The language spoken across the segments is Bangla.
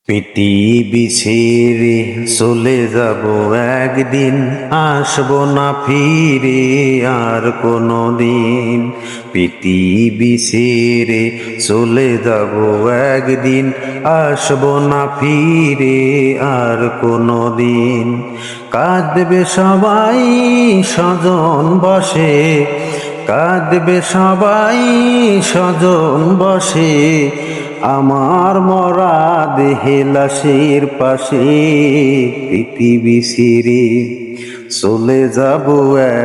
পৃথিবী ছেড়ে চলে যাব একদিন, আসবো না ফিরে আর কোনো দিন। পৃথিবী ছেড়ে চলে যাব একদিন, আসবো না ফিরে আর কোনো দিন। কাঁদবে সবাই স্বজন বসে, কাঁদবে সবাই স্বজন বসে, আমার মরা দেহে লাশের পাশে। পৃথিবী ছেড়ে চলে যাব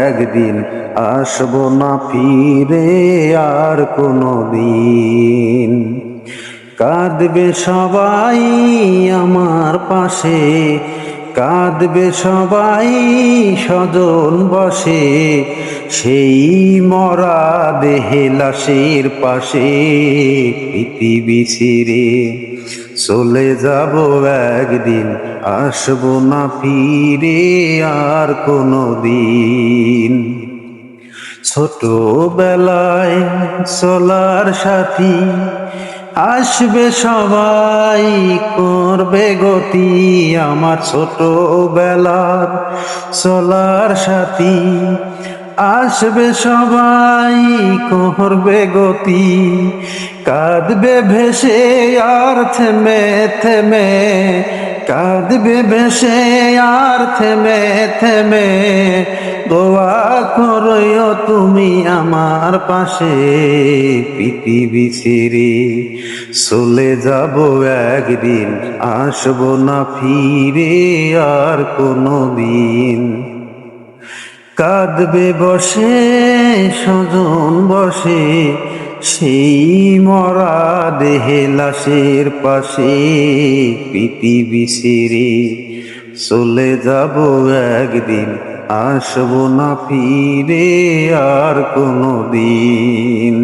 একদিন, আসবো না ফিরে আর কোনো দিন। কাঁদবে সবাই আমার পাশে, কাঁদবে সবাই স্বজন বসে, সেই মরা দেহে লাশের পাশে। পৃথিবী ছেড়ে চলে যাব একদিন, আসবো না ফিরে আর কোনো দিন। ছোটবেলায় চলার সাথী আসবে সবাই, করবে গতি আমার ছোটবেলার চলার সাথী। আসবে সবাই করবে গতি, কাঁদবে ভেসে আর থেমে থেমে, কাঁদবে ভেসে আর থেমে থেমে। দোয়া করো তুমি আমার পাশে। পৃথিবী ছেড়ে চলে যাব একদিন, আসবো না ফিরে আর কোনো দিন। কাঁদবে বসে স্বজন বসে, সেই মরা দেহে লাশের পাশে। পৃথিবী ছেড়ে চলে যাব একদিন, আসবো না ফিরে আর কোনো দিন।